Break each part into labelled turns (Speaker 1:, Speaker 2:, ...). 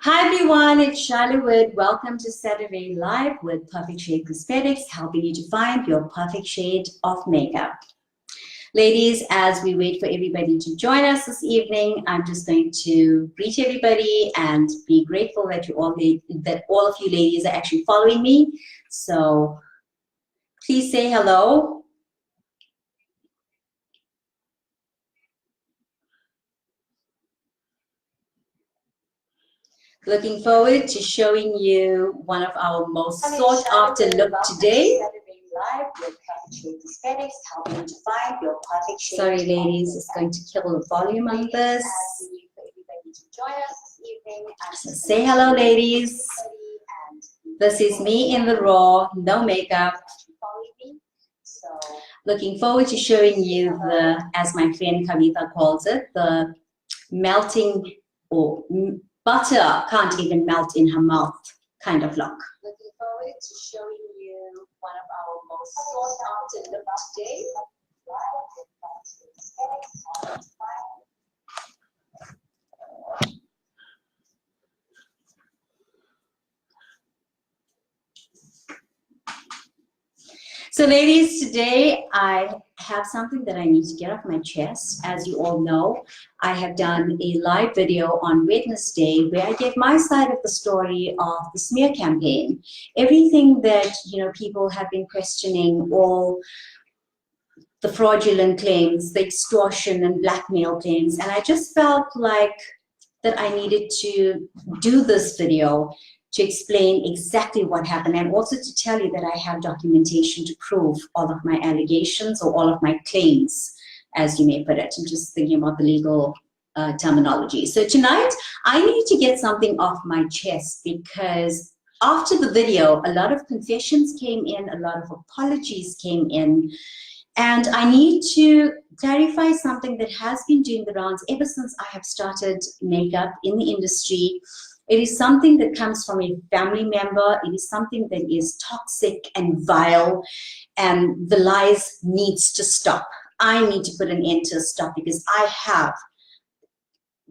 Speaker 1: Hi everyone, it's Shiloh. Welcome to Saturday Live with Perfect Shade Cosmetics, helping you to find your perfect shade of makeup. Ladies, as we wait for everybody to join us this evening, I'm just going to greet everybody and be grateful that all of you ladies are actually following me. So please say hello. Looking forward to showing you one of our most sought after look today. Sorry ladies, it's going to kill the volume on this. So say hello ladies. This is me in the raw, no makeup. Looking forward to showing you the, as my friend Kavita calls it, the melting or butter can't even melt in her mouth kind of look. Looking forward to showing you one of our most sought after look today. So ladies, today I have something that I need to get off my chest. As you all know, I have done a live video on Wednesday where I gave my side of the story of the smear campaign. Everything that, people have been questioning, all the fraudulent claims, the extortion and blackmail claims. And I just felt like that I needed to do this video to explain exactly what happened and also to tell you that I have documentation to prove all of my allegations or all of my claims, as you may put it. I'm just thinking about the legal terminology. So tonight, I need to get something off my chest because after the video, a lot of confessions came in, a lot of apologies came in, and I need to clarify something that has been doing the rounds ever since I have started makeup in the industry. It is something that comes from a family member. It is something that is toxic and vile, and the lies needs to stop. I need to put an end to stop because I have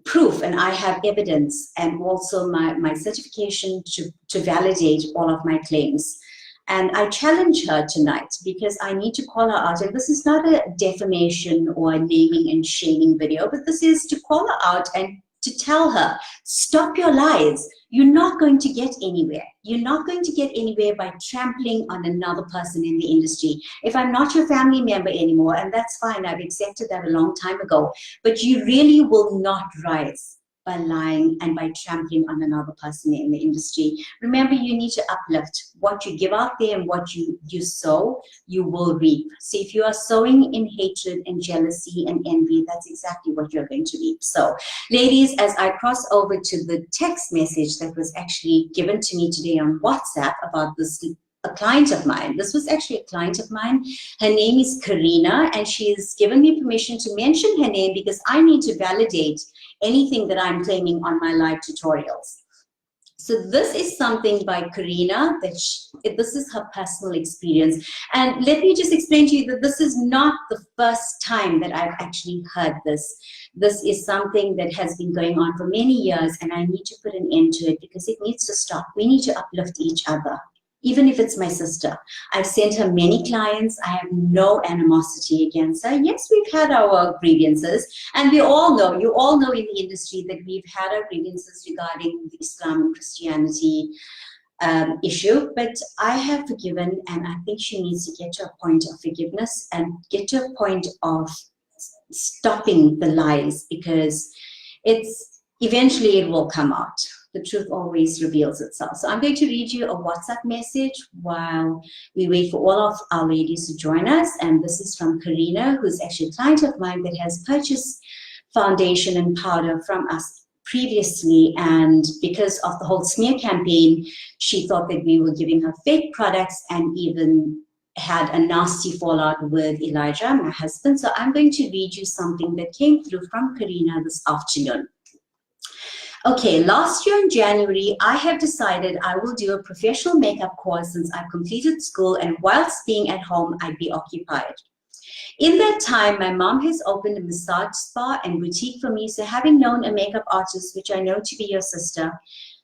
Speaker 1: proof and I have evidence and also my certification to validate all of my claims. And I challenge her tonight because I need to call her out. And this is not a defamation or a naming and shaming video, but this is to call her out and to tell her, stop your lies. You're not going to get anywhere. You're not going to get anywhere by trampling on another person in the industry. If I'm not your family member anymore, and that's fine, I've accepted that a long time ago, but you really will not rise by lying and by trampling on another person in the industry. Remember, you need to uplift. What you give out there and what you sow, you will reap. So if you are sowing in hatred and jealousy and envy, that's exactly what you're going to reap. So ladies, as I cross over to the text message that was actually given to me today on WhatsApp about this, a client of mine. This was actually a client of mine. Her name is Karina, and she's given me permission to mention her name because I need to validate anything that I'm claiming on my live tutorials. So this is something by Karina, this is her personal experience. And let me just explain to you that this is not the first time that I've actually heard this. This is something that has been going on for many years, and I need to put an end to it because it needs to stop. We need to uplift each other. Even if it's my sister. I've sent her many clients. I have no animosity against her. Yes, we've had our grievances, and we all know, you all know in the industry that we've had our grievances regarding the Islam and Christianity issue, but I have forgiven, and I think she needs to get to a point of forgiveness and get to a point of stopping the lies, because eventually it will come out. The truth always reveals itself. So I'm going to read you a WhatsApp message while we wait for all of our ladies to join us. And this is from Karina, who's actually a client of mine that has purchased foundation and powder from us previously. And because of the whole smear campaign, she thought that we were giving her fake products and even had a nasty fallout with Elijah, my husband. So I'm going to read you something that came through from Karina this afternoon. Okay, last year in January, I have decided I will do a professional makeup course since I've completed school, and whilst being at home, I'd be occupied. In that time, my mom has opened a massage spa and boutique for me, so having known a makeup artist, which I know to be your sister,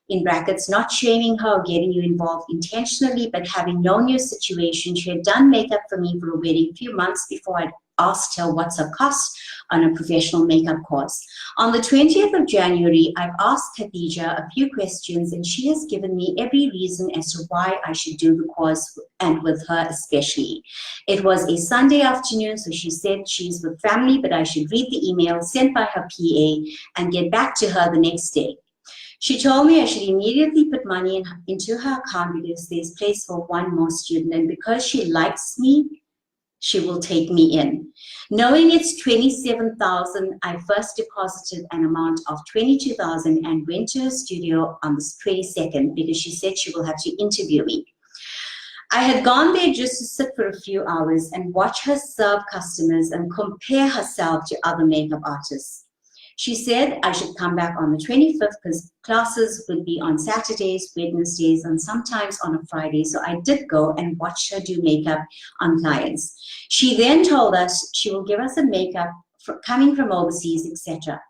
Speaker 1: in brackets, not shaming her or getting you involved intentionally, but having known your situation, she had done makeup for me for a wedding a few months before I'd asked her what's her cost on a professional makeup course. On the 20th of January, I've asked Khadija a few questions, and she has given me every reason as to why I should do the course, and with her especially. It was a Sunday afternoon, so she said she's with family, but I should read the email sent by her PA and get back to her the next day. She told me I should immediately put money into her account because there's place for one more student, and because she likes me, she will take me in. Knowing it's 27,000, I first deposited an amount of 22,000 and went to her studio on the 22nd because she said she will have to interview me. I had gone there just to sit for a few hours and watch her serve customers and compare herself to other makeup artists. She said I should come back on the 25th because classes would be on Saturdays, Wednesdays, and sometimes on a Friday. So I did go and watch her do makeup on clients. She then told us she will give us a makeup coming from overseas, etc.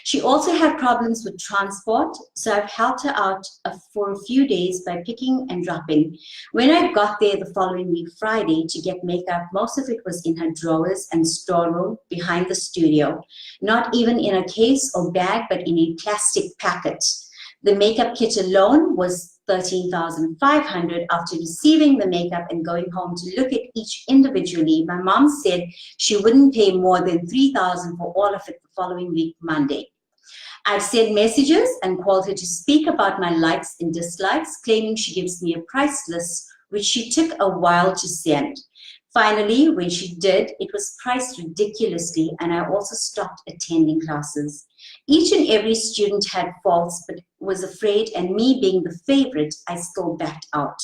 Speaker 1: She also had problems with transport, so I've helped her out for a few days by picking and dropping. When I got there the following week, Friday, to get makeup, most of it was in her drawers and storeroom behind the studio, not even in a case or bag, but in a plastic packet. The makeup kit alone was $13,500. After receiving the makeup and going home to look at each individually, my mom said she wouldn't pay more than $3,000 for all of it the following week, Monday. I've sent messages and called her to speak about my likes and dislikes, claiming she gives me a price list, which she took a while to send. Finally, when she did, it was priced ridiculously, and I also stopped attending classes. Each and every student had faults, but was afraid, and me being the favorite, I still backed out.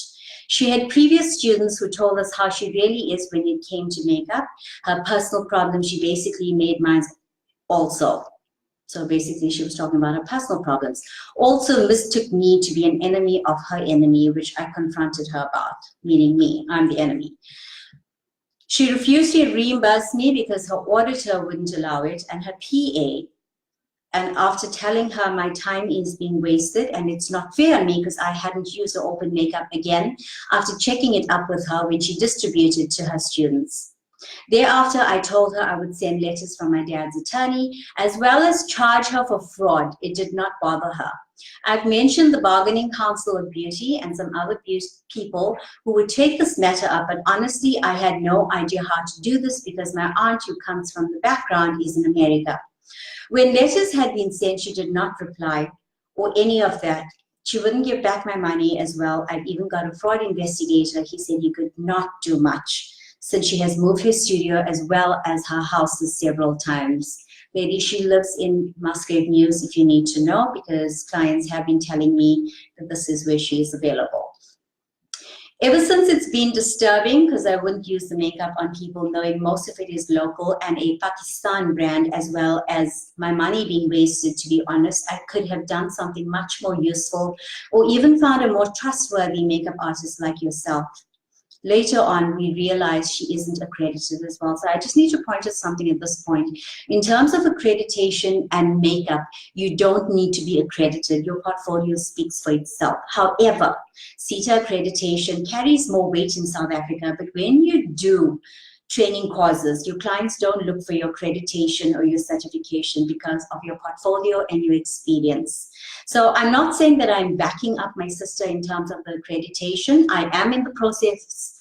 Speaker 1: She had previous students who told us how she really is when it came to makeup. Her personal problems, she basically made mine also. So basically, she was talking about her personal problems. Also mistook me to be an enemy of her enemy, which I confronted her about, meaning me, I'm the enemy. She refused to reimburse me because her auditor wouldn't allow it, and her PA. And after telling her my time is being wasted and it's not fair on me because I hadn't used the open makeup again, after checking it up with her when she distributed to her students. Thereafter, I told her I would send letters from my dad's attorney, as well as charge her for fraud. It did not bother her. I've mentioned the Bargaining Council of Beauty and some other people who would take this matter up, but honestly, I had no idea how to do this because my aunt, who comes from the background, is in America. When letters had been sent, she did not reply or any of that. She wouldn't give back my money as well. I've even got a fraud investigator. He said he could not do much since she has moved her studio as well as her houses several times. Lady, she lives in Musgrave News if you need to know, because clients have been telling me that this is where she is available. Ever since, it's been disturbing because I wouldn't use the makeup on people knowing most of it is local and a Pakistan brand, as well as my money being wasted. To be honest, I could have done something much more useful or even found a more trustworthy makeup artist like yourself. Later on, we realized she isn't accredited as well. So I just need to point out something at this point. In terms of accreditation and makeup, you don't need to be accredited. Your portfolio speaks for itself. However, CETA accreditation carries more weight in South Africa, but when you do training courses, your clients don't look for your accreditation or your certification because of your portfolio and your experience. So I'm not saying that I'm backing up my sister in terms of the accreditation. I am in the process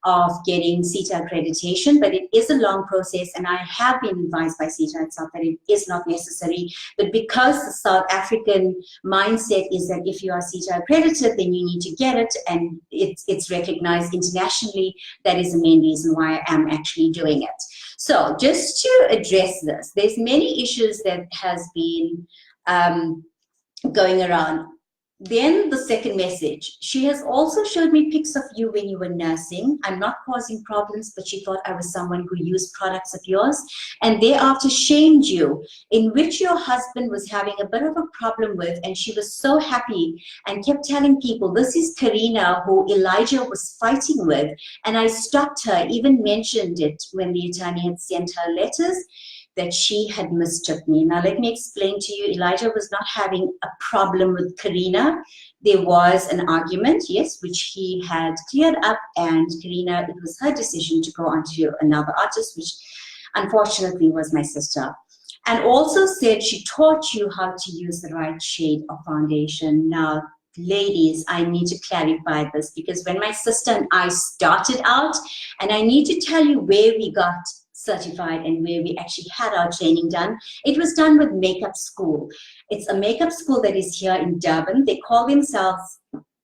Speaker 1: of getting CETA accreditation, but it is a long process, and I have been advised by CETA itself that it is not necessary. But because the South African mindset is that if you are CETA accredited, then you need to get it, and it's recognized internationally, that is the main reason why I am actually doing it. So just to address this, there's many issues that has been going around. Then the second message, she has also showed me pics of you when you were nursing. I'm not causing problems, but she thought I was someone who used products of yours, and thereafter shamed you, in which your husband was having a bit of a problem with, and she was so happy and kept telling people, this is Karina who Elijah was fighting with, and I stopped her, even mentioned it when the attorney had sent her letters. that she had mistook me. Now, let me explain to you, Elijah was not having a problem with Karina. There was an argument, yes, which he had cleared up, and Karina, it was her decision to go on to another artist, which unfortunately was my sister. And also said she taught you how to use the right shade of foundation. Now, ladies, I need to clarify this, because when my sister and I started out, and I need to tell you where we got certified and where we actually had our training done, it was done with Makeup School. It's a makeup school that is here in Durban. They call themselves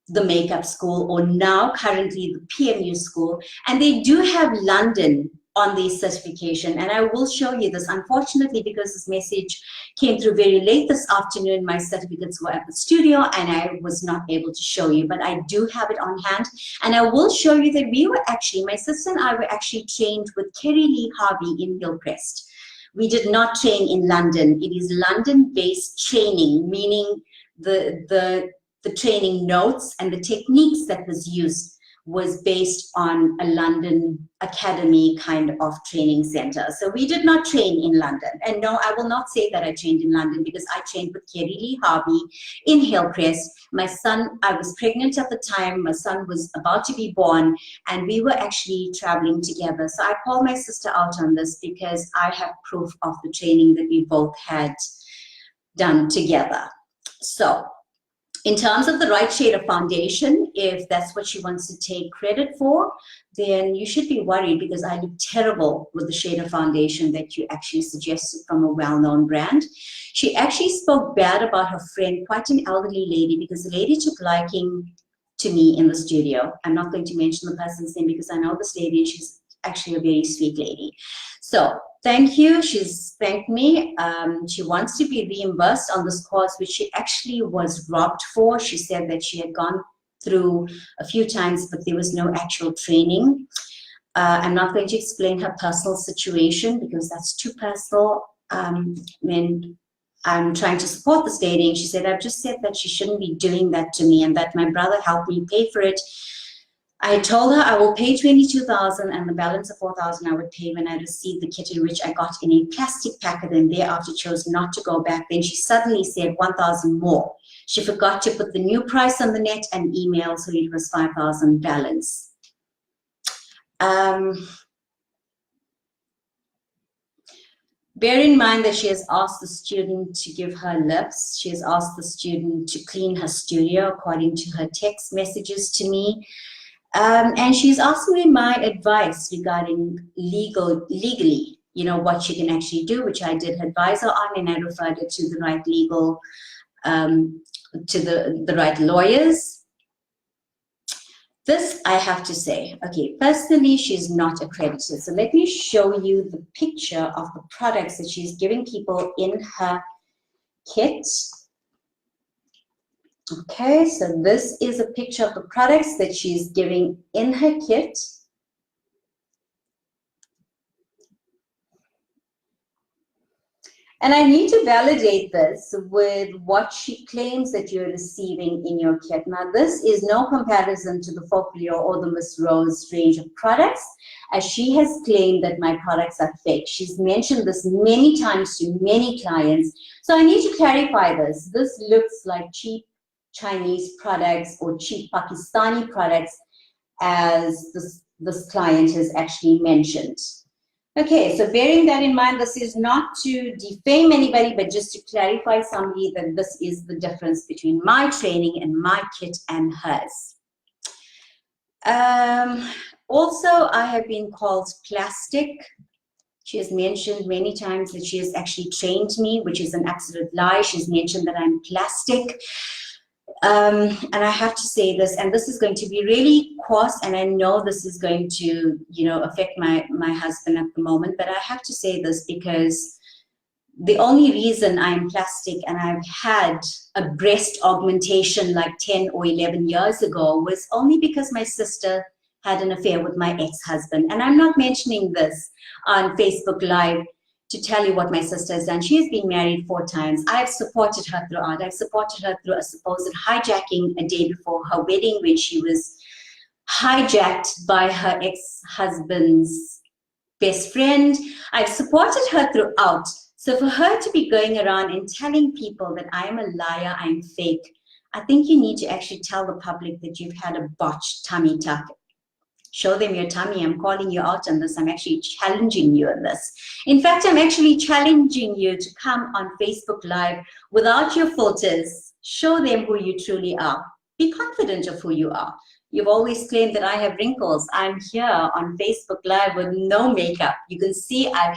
Speaker 1: the Makeup School, or now currently the PMU School, and they do have London on the certification, and I will show you this. Unfortunately, because this message came through very late this afternoon, my certificates were at the studio and I was not able to show you, but I do have it on hand, and I will show you that we were actually, my sister and I were actually trained with Kerry Lee Harvey in Hillcrest. We did not train in London. It is London-based training, meaning the training notes and the techniques that was used was based on a London academy kind of training center. So we did not train in London. And no, I will not say that I trained in London, because I trained with Kerry Lee Harvey in Hillcrest. My son, I was pregnant at the time, my son was about to be born, and we were actually traveling together. So I called my sister out on this because I have proof of the training that we both had done together. So, in terms of the right shade of foundation, if that's what she wants to take credit for, then you should be worried, because I look terrible with the shade of foundation that you actually suggested from a well-known brand. She actually spoke bad about her friend, quite an elderly lady, because the lady took liking to me in the studio. I'm not going to mention the person's name because I know this lady, and she's actually a very sweet lady. So thank you. She's thanked me. She wants to be reimbursed on this course, which she actually was robbed for. She said that she had gone through a few times, but there was no actual training. I'm not going to explain her personal situation because that's too personal. When I'm trying to support this lady, and she said, I've just said that she shouldn't be doing that to me, and that my brother helped me pay for it. I told her I will pay 22,000, and the balance of 4,000 I would pay when I received the kit, in which I got in a plastic packet, and thereafter chose not to go back. Then she suddenly said 1,000 more. She forgot to put the new price on the net and email, so it was 5,000 balance. Bear in mind that she has asked the student to give her lips. She has asked the student to clean her studio according to her text messages to me. And she's asking me my advice regarding legally, you know, what she can actually do, which I did advise her on, and I referred her to the right legal, to the right lawyers. This I have to say, okay, personally, she's not accredited. So let me show you the picture of the products that she's giving people in her kit. Okay, so this is a picture of the products that she's giving in her kit. And I need to validate this with what she claims that you're receiving in your kit. Now, this is no comparison to the Folklore or the Miss Rose range of products, as she has claimed that my products are fake. She's mentioned this many times to many clients. So I need to clarify this. This looks like cheap Chinese products or cheap Pakistani products, as this client has actually mentioned. Okay, so bearing that in mind, this is not to defame anybody, but just to clarify somebody that this is the difference between my training and my kit and hers. Also, I have been called plastic. She has mentioned many times that she has actually trained me, which is an absolute lie. She's mentioned that I'm plastic. And I have to say this, and this is going to be really coarse, and I know this is going to, you know, affect my husband at the moment, but I have to say this because the only reason I'm plastic and I've had a breast augmentation like 10 or 11 years ago was only because my sister had an affair with my ex-husband. And I'm not mentioning this on Facebook Live to tell you what my sister has done. She has been married 4 times. I've supported her throughout. I've supported her through a supposed hijacking a day before her wedding, when she was hijacked by her ex-husband's best friend. I've supported her throughout. So for her to be going around and telling people that I'm a liar, I'm fake, I think you need to actually tell the public that you've had a botched tummy tuck. Show them your tummy. I'm calling you out on this. I'm actually challenging you on this. In fact, I'm actually challenging you to come on Facebook Live without your filters. Show them who you truly are. Be confident of who you are. You've always claimed that I have wrinkles. I'm here on Facebook Live with no makeup. You can see I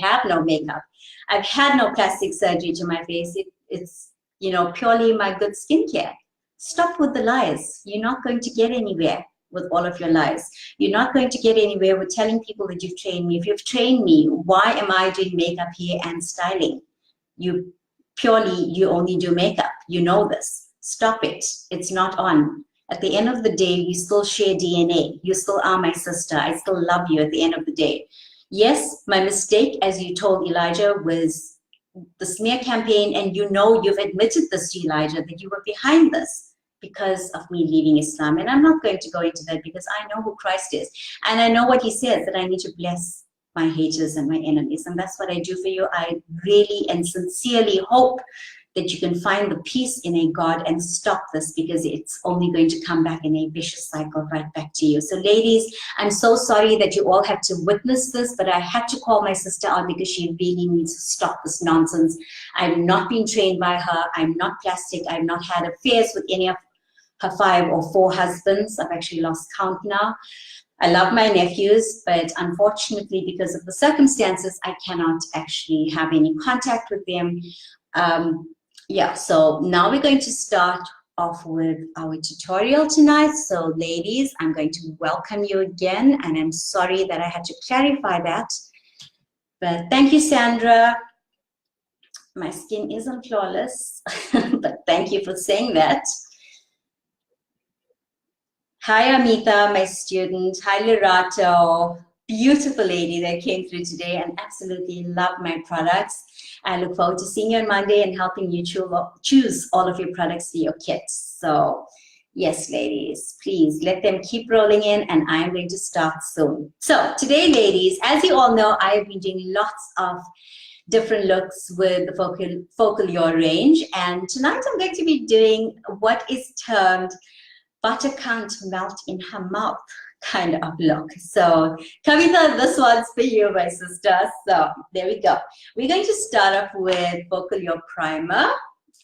Speaker 1: have no makeup. I've had no plastic surgery to my face. It's purely my good skincare. Stop with the lies. You're not going to get anywhere with all of your lies. You're not going to get anywhere with telling people that you've trained me. If you've trained me, why am I doing makeup, hair, and styling? You only do makeup. You know this. Stop it. It's not on. At the end of the day, we still share DNA. You still are my sister. I still love you at the end of the day. Yes, my mistake, as you told Elijah, was the smear campaign, and you've admitted this to Elijah, that you were behind this because of me leaving Islam. And I'm not going to go into that because I know who Christ is. And I know what he says, that I need to bless my haters and my enemies. And that's what I do for you. I really and sincerely hope that you can find the peace in a God and stop this, because it's only going to come back in a vicious cycle right back to you. So ladies, I'm so sorry that you all had to witness this, but I had to call my sister out because she really needs to stop this nonsense. I've not been trained by her. I'm not plastic. I've not had affairs with any of her 5 or 4 husbands. I've actually lost count now. I love my nephews, but unfortunately, because of the circumstances, I cannot actually have any contact with them. Yeah, so now we're going to start off with our tutorial tonight. So ladies, I'm going to welcome you again, and I'm sorry that I had to clarify that. But thank you, Sandra. My skin isn't flawless, but thank you for saying that. Hi, Amita, my student. Hi, Lerato. Beautiful lady that came through today and absolutely love my products. I look forward to seeing you on Monday and helping you choose all of your products for your kits. So yes, ladies, please let them keep rolling in, and I'm going to start soon. So today, ladies, as you all know, I have been doing lots of different looks with the Focal Your range. And tonight I'm going to be doing what is termed butter can't melt in her mouth kind of look. So Kavita, this one's for you, my sister. So there we go. We're going to start off with Focal Your primer.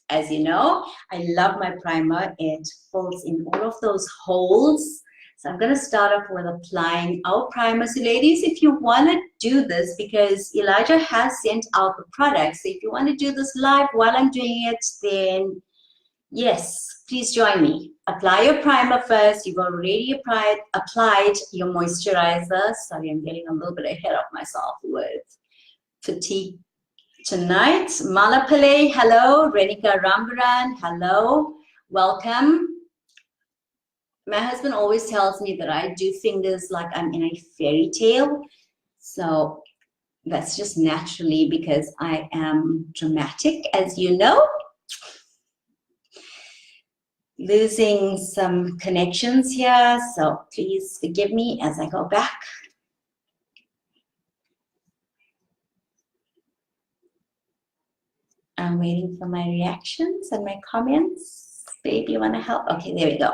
Speaker 1: As you know, I love my primer. It fills in all of those holes. So I'm going to start off with applying our primer. So ladies, if you want to do this, because Elijah has sent out the product, so if you want to do this live while I'm doing it, then yes, please join me. Apply your primer first. You've already applied your moisturizer. Sorry, I'm getting a little bit ahead of myself with fatigue tonight. Malapale, hello. Renika Rambaran, hello. Welcome. My husband always tells me that I do fingers like I'm in a fairy tale. So that's just naturally because I am dramatic, as you know. Losing some connections here, so please forgive me as I go back. I'm waiting for my reactions and my comments. Babe, you want to help? Okay, there we go.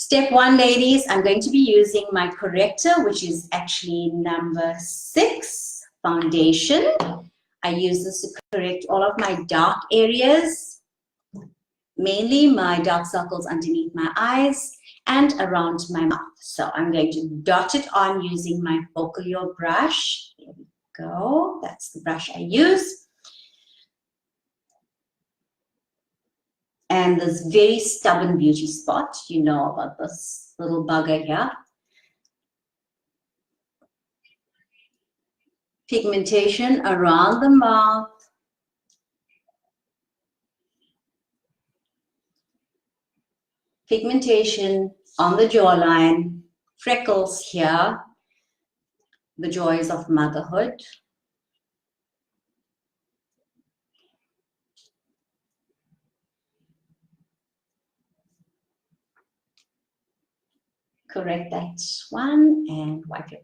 Speaker 1: Step 1, ladies, I'm going to be using my corrector, which is actually number 6 foundation. I use this to correct all of my dark areas, mainly my dark circles underneath my eyes and around my mouth. So I'm going to dot it on using my Focal Your brush. There we go. That's the brush I use. And this very stubborn beauty spot, you know about this little bugger here. Pigmentation around the mouth. Pigmentation on the jawline. Freckles here. The joys of motherhood. correct that one and wipe your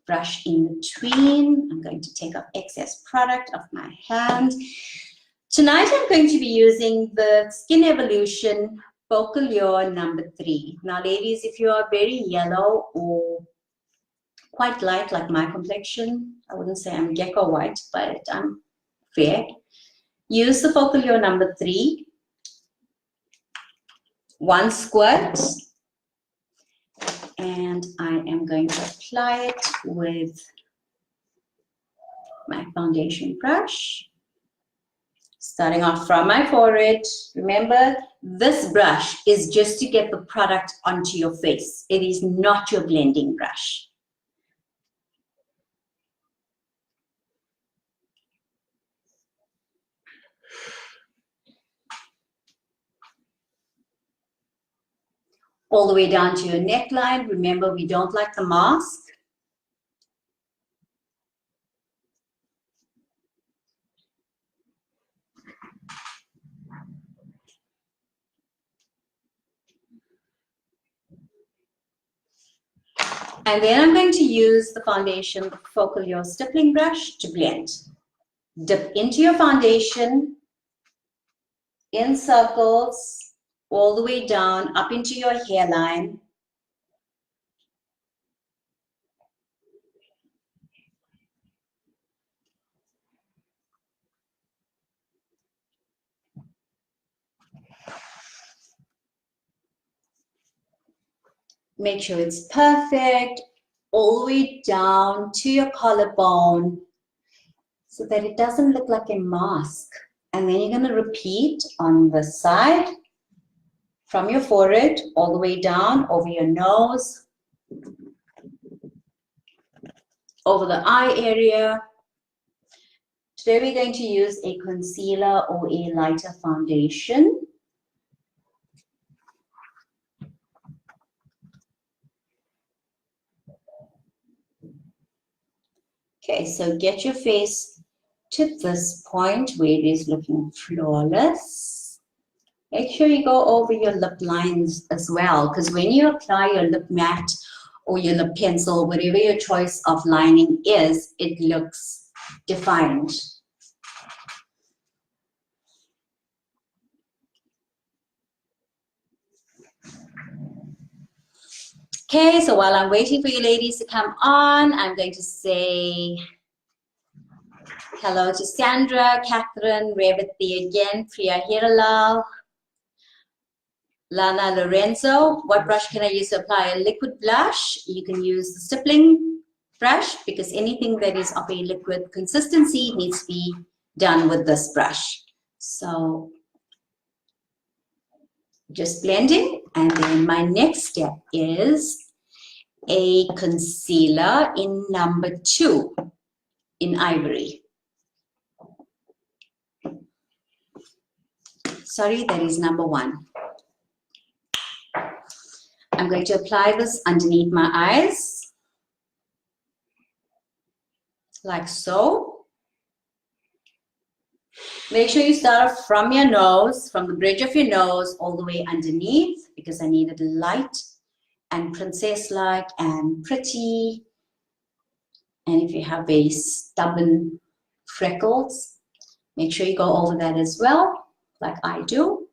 Speaker 1: brush in between. I'm going to take off excess product off my hand. Tonight I'm going to be using the Skin Evolution Focal Lure number 3. Now ladies, if you are very yellow or quite light like my complexion, I wouldn't say I'm gecko white, but I'm fair, use the Focal Lure number 3. 1 squirt, and I am going to apply it with my foundation brush. Starting off from my forehead. Remember, this brush is just to get the product onto your face. It is not your blending brush. All the way down to your neckline. Remember, we don't like the mask. And then I'm going to use the foundation Focal Lure stippling brush to blend. Dip into your foundation in circles, all the way down, up into your hairline. Make sure it's perfect, all the way down to your collarbone so that it doesn't look like a mask. And then you're going to repeat on the side from your forehead all the way down over your nose, over the eye area. Today we're going to use a concealer or a lighter foundation. Okay, so get your face to this point where it is looking flawless. Make sure you go over your lip lines as well, because when you apply your lip matte or your lip pencil, whatever your choice of lining is, it looks defined. Okay, so while I'm waiting for you ladies to come on, I'm going to say hello to Sandra, Catherine, Revati again, Priya Hiralal, Lana Lorenzo. What brush can I use to apply a liquid blush? You can use the stippling brush because anything that is of a liquid consistency needs to be done with this brush. So just blending, and then my next step is a concealer in number 2 in Ivory. Sorry, that is number 1. I'm going to apply this underneath my eyes, like so. Make sure you start off from your nose, from the bridge of your nose, all the way underneath, because I need it light and princess-like and pretty. And if you have very stubborn freckles, make sure you go over that as well, like I do.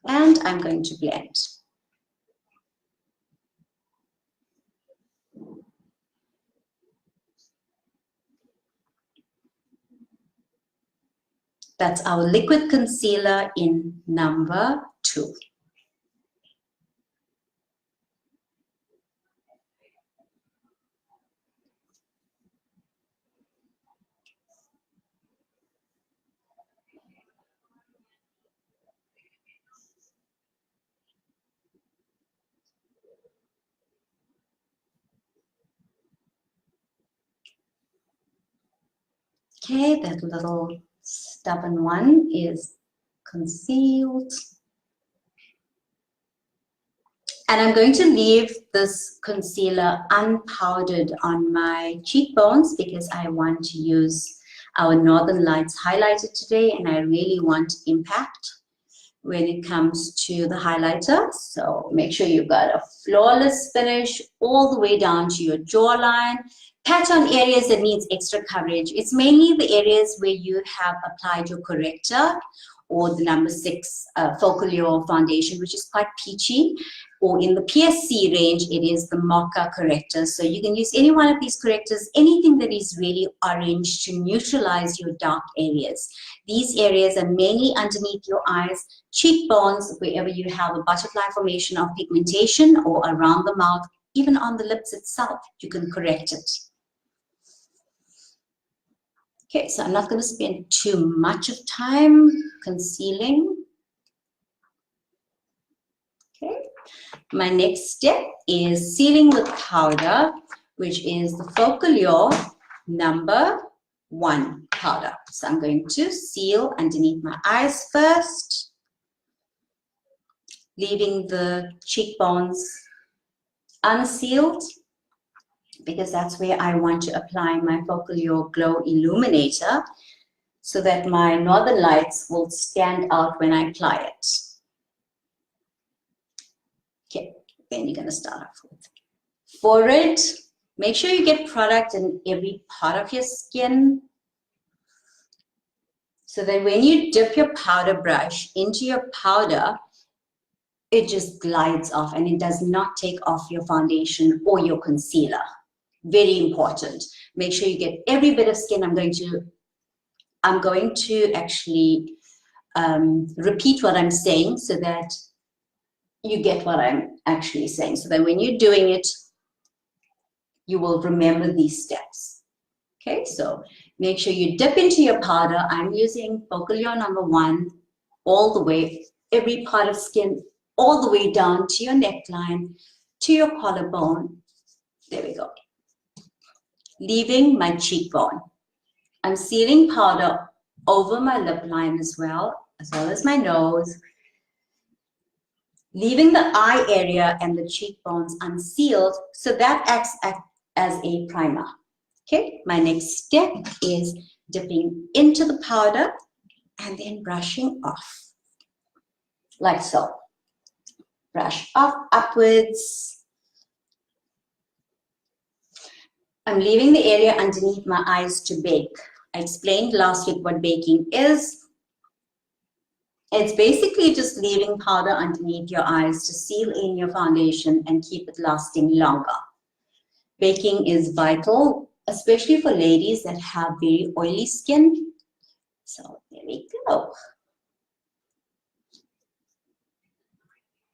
Speaker 1: And I'm going to blend. That's our liquid concealer in number 2. Okay, that little stubborn one is concealed. And I'm going to leave this concealer unpowdered on my cheekbones because I want to use our Northern Lights highlighter today, and I really want impact. when it comes to the highlighter. So make sure you've got a flawless finish all the way down to your jawline. Pat on areas that needs extra coverage. It's mainly the areas where you have applied your corrector or the number 6 focal foundation, which is quite peachy. Or in the PSC range, it is the Mocha corrector. So you can use any one of these correctors, anything that is really orange to neutralize your dark areas. These areas are mainly underneath your eyes, cheekbones, wherever you have a butterfly formation of pigmentation, or around the mouth, even on the lips itself, you can correct it. Okay, so I'm not going to spend too much of time concealing. Okay, my next step is sealing with powder, which is the Focal number 1 powder. So I'm going to seal underneath my eyes first, leaving the cheekbones unsealed, because that's where I want to apply my Focal Glow Illuminator so that my northern lights will stand out when I apply it. Okay, then you're going to start off with forehead. Make sure you get product in every part of your skin so that when you dip your powder brush into your powder, it just glides off and it does not take off your foundation or your concealer. Very important. Make sure you get every bit of skin. I'm going to actually repeat what I'm saying so that you get what I'm actually saying. So that when you're doing it, you will remember these steps. Okay, so make sure you dip into your powder. I'm using Focal number 1 all the way, every part of skin, all the way down to your neckline, to your collarbone. There we go. Leaving my cheekbone. I'm sealing powder over my lip line as well as my nose. Leaving the eye area and the cheekbones unsealed, so that acts as a primer. Okay, my next step is dipping into the powder and then brushing off, like so. Brush off upwards. I'm leaving the area underneath my eyes to bake. I explained last week what baking is. It's basically just leaving powder underneath your eyes to seal in your foundation and keep it lasting longer. Baking is vital, especially for ladies that have very oily skin. So there we go.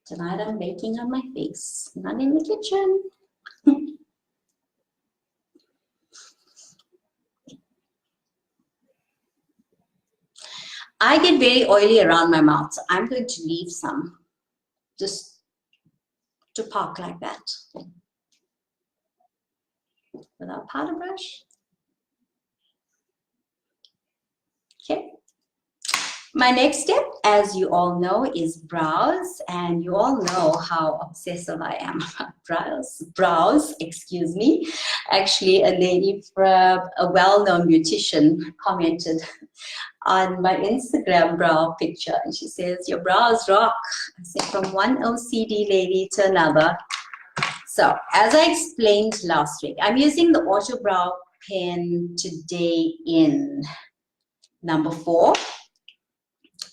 Speaker 1: Tonight I'm baking on my face, not in the kitchen. I get very oily around my mouth, so I'm going to leave some just to park like that. With our powder brush. Okay. My next step, as you all know, is brows, and you all know how obsessive I am about brows, excuse me. Actually, a lady from a well-known beautician commented on my Instagram brow picture, and she says, your brows rock. I said, from one OCD lady to another. So, as I explained last week, I'm using the Auto Brow pen today in number 4.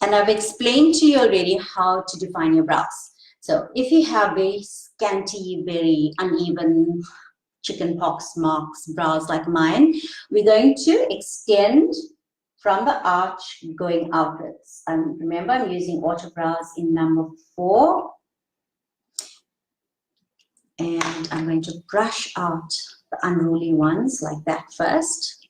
Speaker 1: And I've explained to you already how to define your brows. So if you have very scanty, very uneven chickenpox marks brows like mine, we're going to extend from the arch going outwards. And remember, I'm using Auto Brows in number 4. And I'm going to brush out the unruly ones like that first.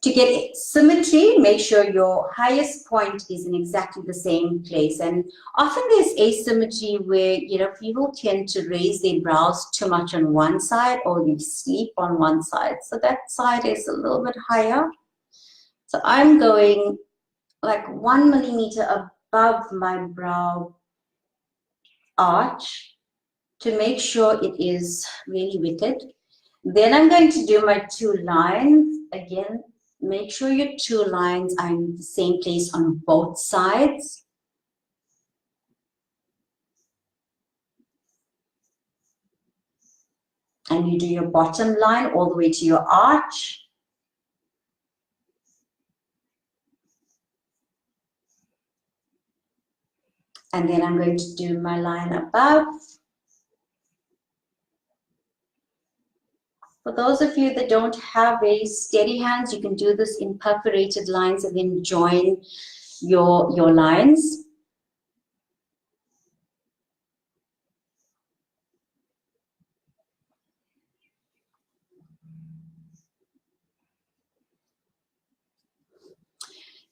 Speaker 1: To get symmetry, make sure your highest point is in exactly the same place. And often there's asymmetry where, you know, people tend to raise their brows too much on one side, or they sleep on one side. So that side is a little bit higher. So I'm going like 1 millimeter above my brow arch to make sure it is really wicked. Then I'm going to do my two lines. Again, make sure your two lines are in the same place on both sides. And you do your bottom line all the way to your arch. And then I'm going to do my line above. For those of you that don't have very steady hands, you can do this in perforated lines and then join your lines.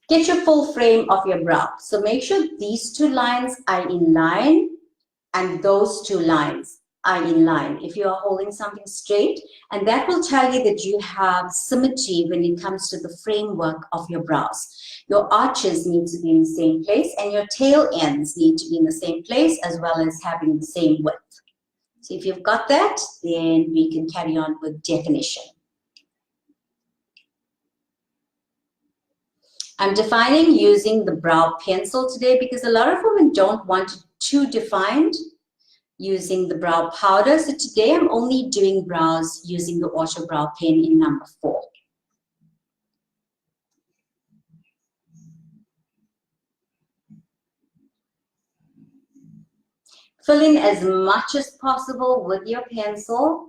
Speaker 1: Get your full frame of your brow. So make sure these two lines are in line and those two lines are in line if you are holding something straight, and that will tell you that you have symmetry when it comes to the framework of your brows. Your arches need to be in the same place and your tail ends need to be in the same place as well as having the same width. So if you've got that, then we can carry on with definition. I'm defining using the brow pencil today because a lot of women don't want it too defined using the brow powder. So today I'm only doing brows using the Auto Brow pen in number 4. Fill in as much as possible with your pencil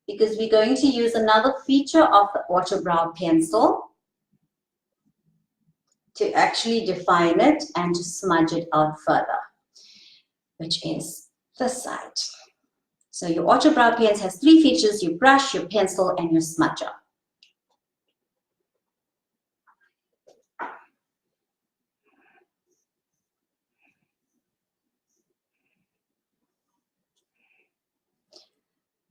Speaker 1: because we're going to use another feature of the Auto Brow pencil to actually define it and to smudge it out further, which is this side. So your Auto Brow pens has 3 features: your brush, your pencil, and your smudger.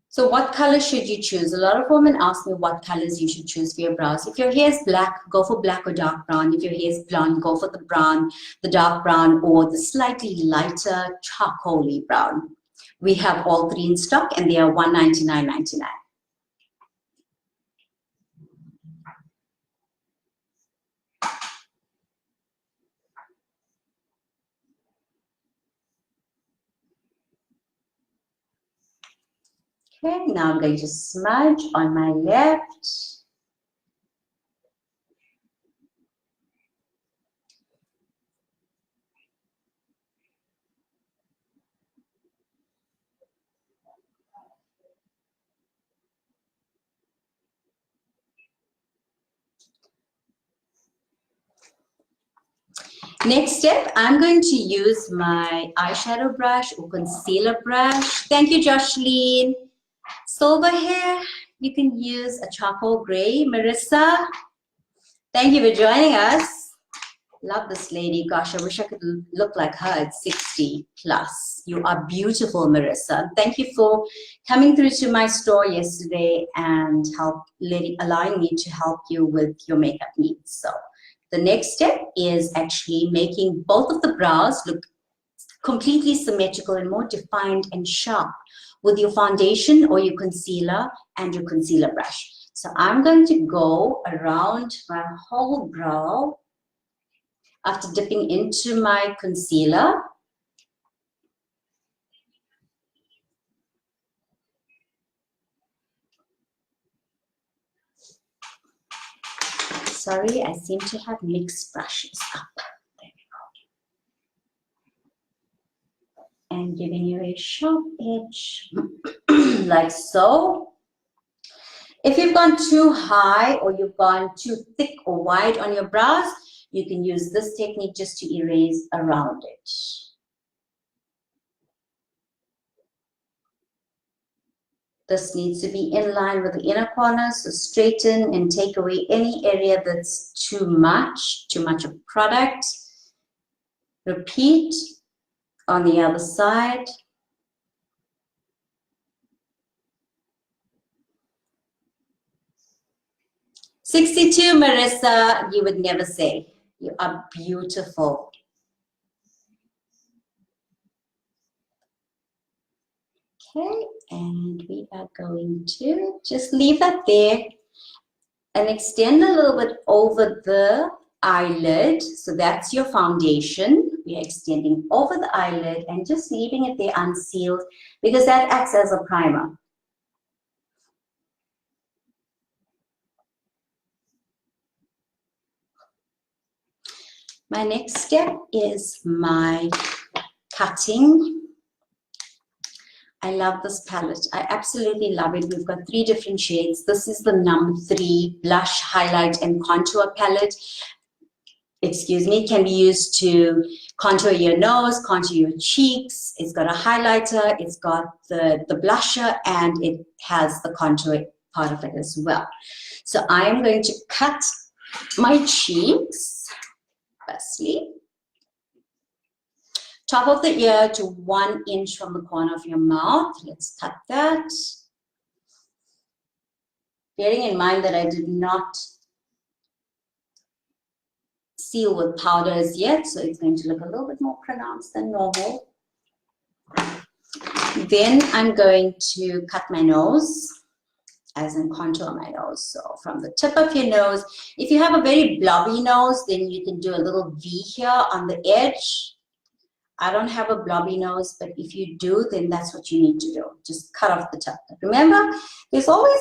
Speaker 1: So what color should you choose? A lot of women ask me what colors you should choose for your brows. If your hair is black, go for black or dark brown. If your hair is blonde, go for the brown, the dark brown, or the slightly lighter charcoaly brown. We have all 3 in stock and they are $199.99. Okay, now I'm going to smudge on my left. Next step, I'm going to use my eyeshadow brush or concealer brush. Thank you, Jocelyn. Silver hair, you can use a charcoal gray. Marissa, thank you for joining us. Love this lady. Gosh, I wish I could look like her at 60 plus. You are beautiful, Marissa. Thank you for coming through to my store yesterday and allowing me to help you with your makeup needs. So the next step is actually making both of the brows look completely symmetrical and more defined and sharp with your foundation or your concealer and your concealer brush. So I'm going to go around my whole brow after dipping into my concealer. Sorry, I seem to have mixed brushes up. There we go. And giving you a sharp edge like so. If you've gone too high or you've gone too thick or wide on your brows, you can use this technique just to erase around it. This needs to be in line with the inner corners, so straighten and take away any area that's too much of product. Repeat on the other side. "62, Marissa, you would never say. You are beautiful. Okay, and we are going to just leave that there and extend a little bit over the eyelid. So that's your foundation. We are extending over the eyelid and just leaving it there unsealed because that acts as a primer. My next step is my cutting. I love this palette. I absolutely love it. We've got 3 different shades. This is the number 3 blush, highlight, and contour palette. Excuse me, it can be used to contour your nose, contour your cheeks. It's got a highlighter, it's got the blusher, and it has the contour part of it as well. So I am going to cut my cheeks, firstly. Top of the ear to 1 inch from the corner of your mouth. Let's cut that. Bearing in mind that I did not seal with powder as yet, so it's going to look a little bit more pronounced than normal. Then I'm going to cut my nose, as in contour my nose. So from the tip of your nose, if you have a very blobby nose, then you can do a little V here on the edge. I don't have a blobby nose, but if you do, then that's what you need to do. Just cut off the tip. Remember, there's always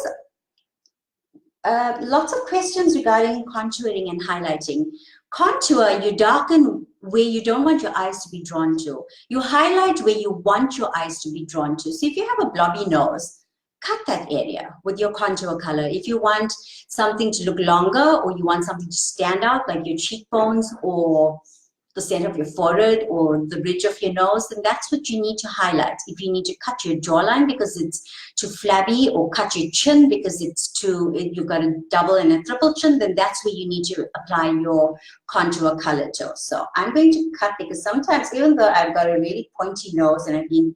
Speaker 1: lots of questions regarding contouring and highlighting. Contour, you darken where you don't want your eyes to be drawn to. You highlight where you want your eyes to be drawn to. So if you have a blobby nose, cut that area with your contour color. If you want something to look longer, or you want something to stand out, like your cheekbones or the center of your forehead or the ridge of your nose, then that's what you need to highlight. If you need to cut your jawline because it's too flabby, or cut your chin because it's too, you've got a double and a triple chin, then that's where you need to apply your contour color to. So I'm going to cut, because sometimes, even though I've got a really pointy nose and I've been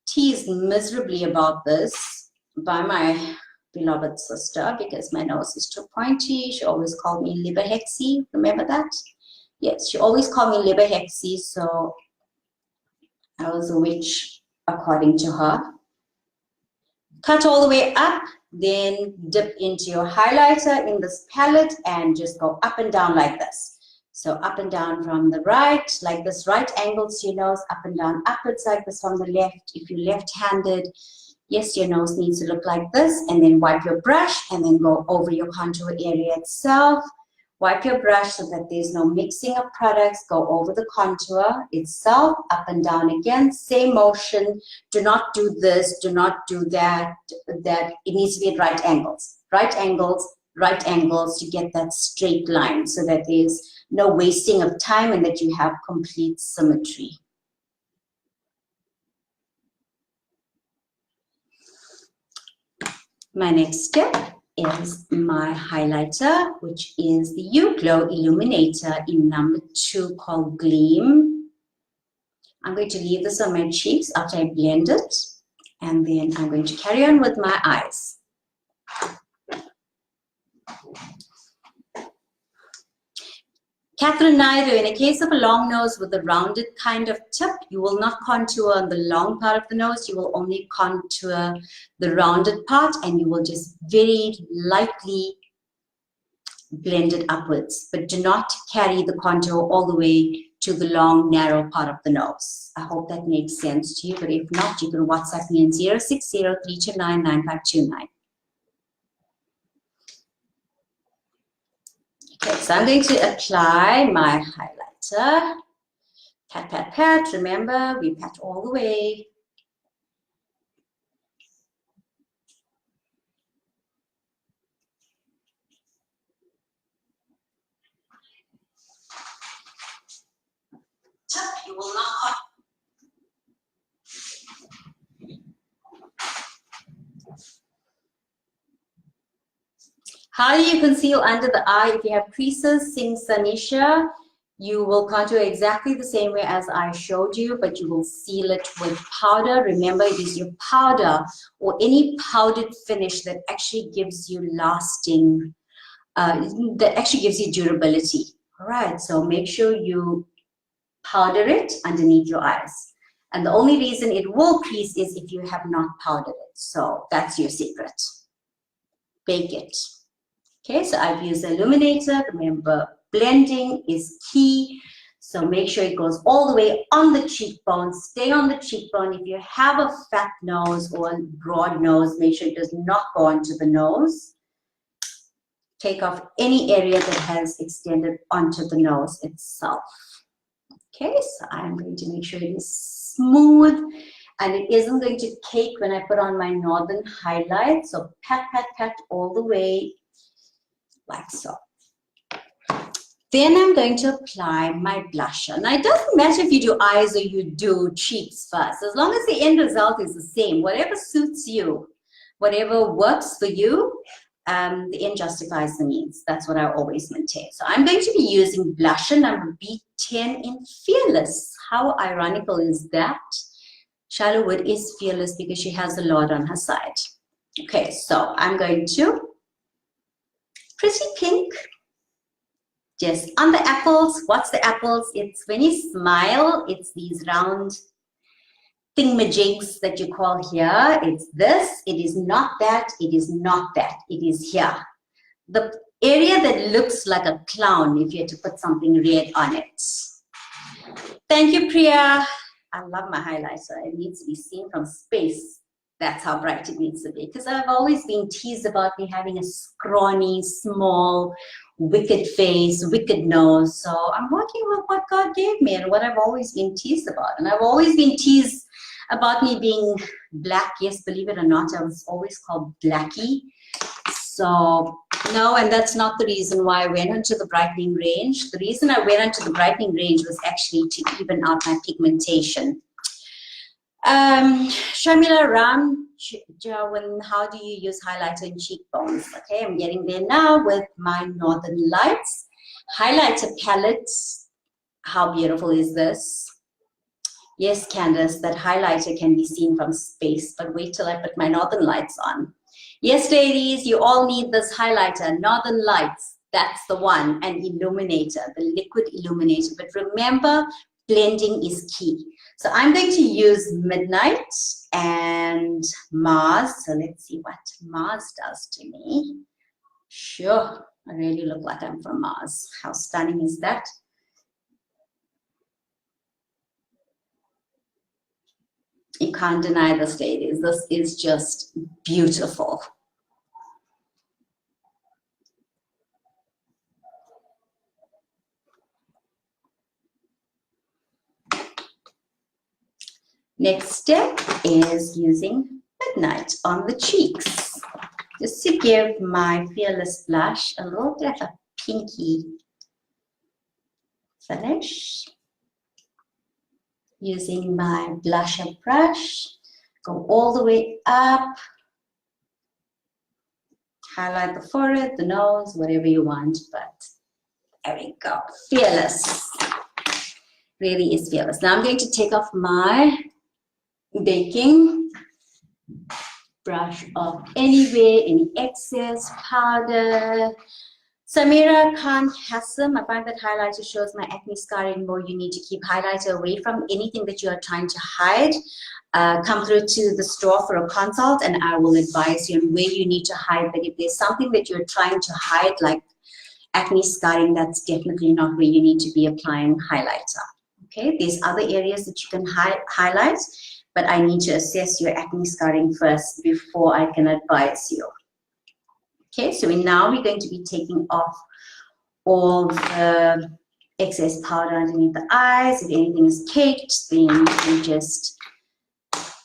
Speaker 1: teased miserably about this by my beloved sister because my nose is too pointy, she always called me liver hexy. Remember that? Yes, she always called me liver hexy, so I was a witch according to her. Cut all the way up, then dip into your highlighter in this palette and just go up and down like this. So up and down from the right, like this, right angles to your nose, up and down upwards like this from the left. If you're left-handed, yes, your nose needs to look like this, and then wipe your brush and then go over your contour area itself. Wipe your brush so that there's no mixing of products. Go over the contour itself, up and down again. Same motion. Do not do this. Do not do that. It needs to be at right angles. Right angles, right angles to get that straight line so that there's no wasting of time and that you have complete symmetry. My next step is my highlighter, which is the You Glow Illuminator in number 2 called Gleam. I'm going to leave this on my cheeks after I blend it, and then I'm going to carry on with my eyes. Catherine Naidoo, in a case of a long nose with a rounded kind of tip, you will not contour on the long part of the nose. You will only contour the rounded part, and you will just very lightly blend it upwards. But do not carry the contour all the way to the long, narrow part of the nose. I hope that makes sense to you, but if not, you can WhatsApp me on 060-329-9529. Okay, so I'm going to apply my highlighter. Pat, pat, pat. Remember, we pat all the way. You will not. How do you conceal under the eye? If you have creases, Sing Sanisha, you will contour exactly the same way as I showed you, but you will seal it with powder. Remember, it is your powder or any powdered finish that actually gives you lasting, that actually gives you durability. All right, so make sure you powder it underneath your eyes. And the only reason it will crease is if you have not powdered it. So that's your secret. Bake it. Okay, so I've used the illuminator. Remember, blending is key. So make sure it goes all the way on the cheekbone. Stay on the cheekbone. If you have a fat nose or a broad nose, make sure it does not go onto the nose. Take off any area that has extended onto the nose itself. Okay, so I'm going to make sure it is smooth and it isn't going to cake when I put on my northern highlight. So pat, pat, pat all the way like so. Then I'm going to apply my blusher. Now, it doesn't matter if you do eyes or you do cheeks first. As long as the end result is the same, whatever suits you, whatever works for you, the end justifies the means. That's what I always maintain. So I'm going to be using blusher number B10 in Fearless. How ironical is that? Shiloh Wood is fearless because she has a lot on her side. Okay, so I'm going to pretty pink. Just on the apples. What's the apples? It's when you smile, it's these round thingamajigs that you call here. It's this, it is not that, it is not that, it is here. The area that looks like a clown if you had to put something red on it. Thank you, Priya. I love my highlighter. It needs to be seen from space. That's how bright it needs to be. Because I've always been teased about me having a scrawny, small, wicked face, wicked nose. So I'm working with what God gave me and what I've always been teased about. And I've always been teased about me being black. Yes, believe it or not, I was always called Blackie. So no, and that's not the reason why I went into the brightening range. The reason I went into the brightening range was actually to even out my pigmentation. Shamila Ram, Jawan, how do you use highlighter in cheekbones? Okay, I'm getting there now with my Northern Lights highlighter palette. How beautiful is this? Yes, Candace, that highlighter can be seen from space, but wait till I put my Northern Lights on. Yes, ladies, you all need this highlighter, Northern Lights. That's the one, and illuminator, the liquid illuminator. But remember, blending is key. So I'm going to use Midnight and Mars. So let's see what Mars does to me. Sure, I really look like I'm from Mars. How stunning is that? You can't deny this, ladies. This is just beautiful. Next step is using Midnight on the cheeks, just to give my Fearless blush a little bit of a pinky finish. Using my blusher brush, go all the way up, highlight the forehead, the nose, whatever you want, but there we go. Fearless, really is fearless. Now I'm going to take off my baking brush off anywhere, any excess powder. Samira Khan Hassam, I find that highlighter shows my acne scarring more. You need to keep highlighter away from anything that you are trying to hide. Come through to the store for a consult and I will advise you on where you need to hide. But if there's something that you're trying to hide, like acne scarring, that's definitely not where you need to be applying highlighter. Okay, there's other areas that you can highlight, but I need to assess your acne scarring first before I can advise you. Okay, so now we're going to be taking off all the excess powder underneath the eyes. If anything is caked, then you can just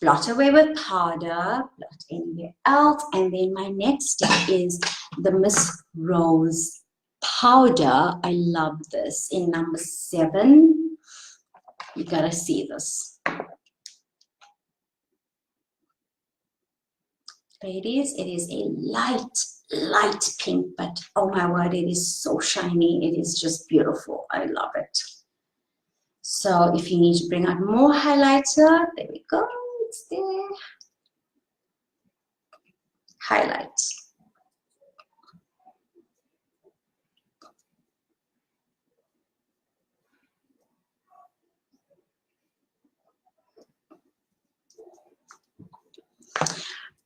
Speaker 1: blot away with powder, blot anywhere else. And then my next step is the Miss Rose powder. I love this in number 7. You gotta see this. Ladies, it is a light pink, but oh my word, it is so shiny. It is just beautiful. I love it. So if you need to bring out more highlighter, there we go. It's there. Highlight.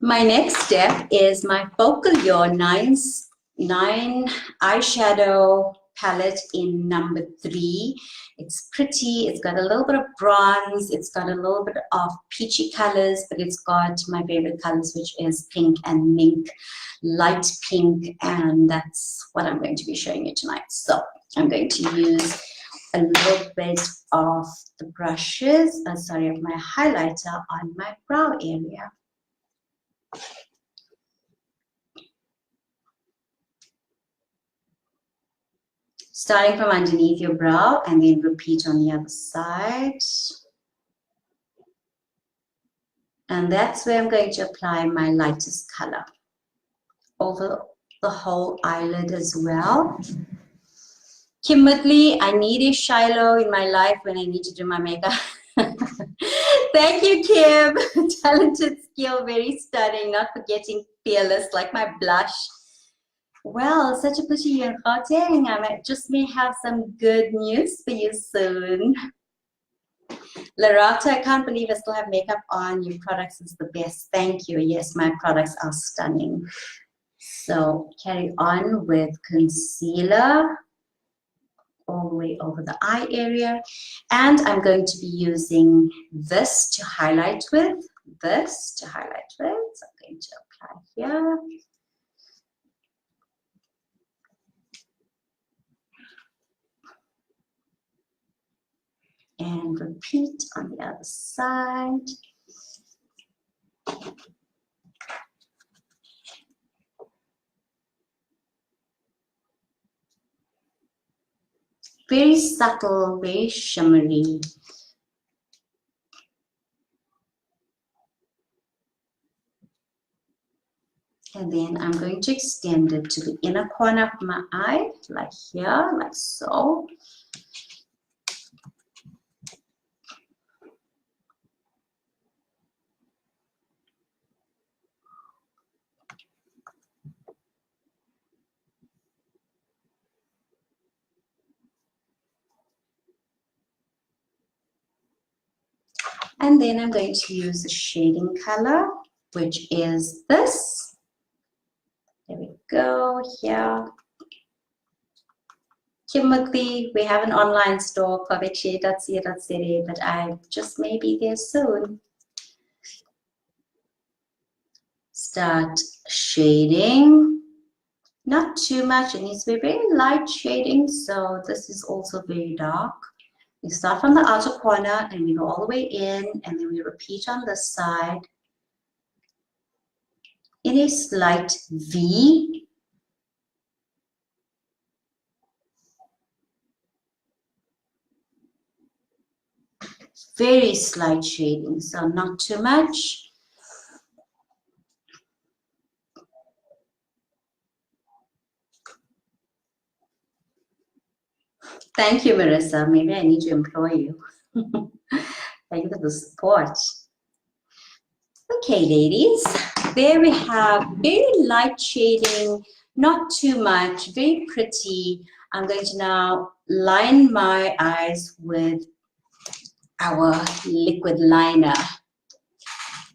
Speaker 1: My next step is my Focal Your 9 eyeshadow palette in number 3. It's pretty, it's got a little bit of bronze, it's got a little bit of peachy colors, but it's got my favorite colors, which is pink and mink, light pink, and that's what I'm going to be showing you tonight. So I'm going to use a little bit of the brushes, of my highlighter on my brow area. Starting from underneath your brow and then repeat on the other side. And that's where I'm going to apply my lightest color. Over the whole eyelid as well. Kimberly, I need a Shiloh in my life when I need to do my makeup. Thank you, Kim. Talented, skill, very stunning, not forgetting fearless, like my blush. Well, such a pleasure you're in Gauteng. I just may have some good news for you soon. Larata, I can't believe I still have makeup on. Your products is the best. Thank you. Yes, my products are stunning. So carry on with concealer all the way over the eye area. And I'm going to be using this to highlight with. So I'm going to apply here. And repeat on the other side. Very subtle, very shimmery. And then I'm going to extend it to the inner corner of my eye, like here, like so. And then I'm going to use the shading color, which is this. There we go, here. Kimberly, we have an online store, covetshade.ca.za, but I just may be there soon. Start shading. Not too much, it needs to be very light shading, so this is also very dark. We start from the outer corner and we go all the way in, and then we repeat on this side in a slight V. Very slight shading, so not too much. Thank you, Marissa. Maybe I need to employ you. Thank you for the support. Okay, ladies, there we have very light shading, not too much, very pretty. I'm going to now line my eyes with our liquid liner.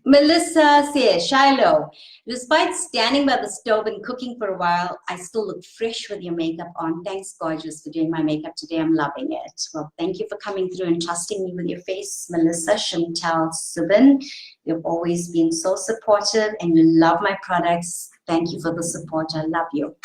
Speaker 1: Melissa says, Shiloh, despite standing by the stove and cooking for a while, I still look fresh with your makeup on. Thanks, gorgeous, for doing my makeup today. I'm loving it. Well, thank you for coming through and trusting me with your face, Melissa, Chantal, Subin. You've always been so supportive and you love my products. Thank you for the support. I love you.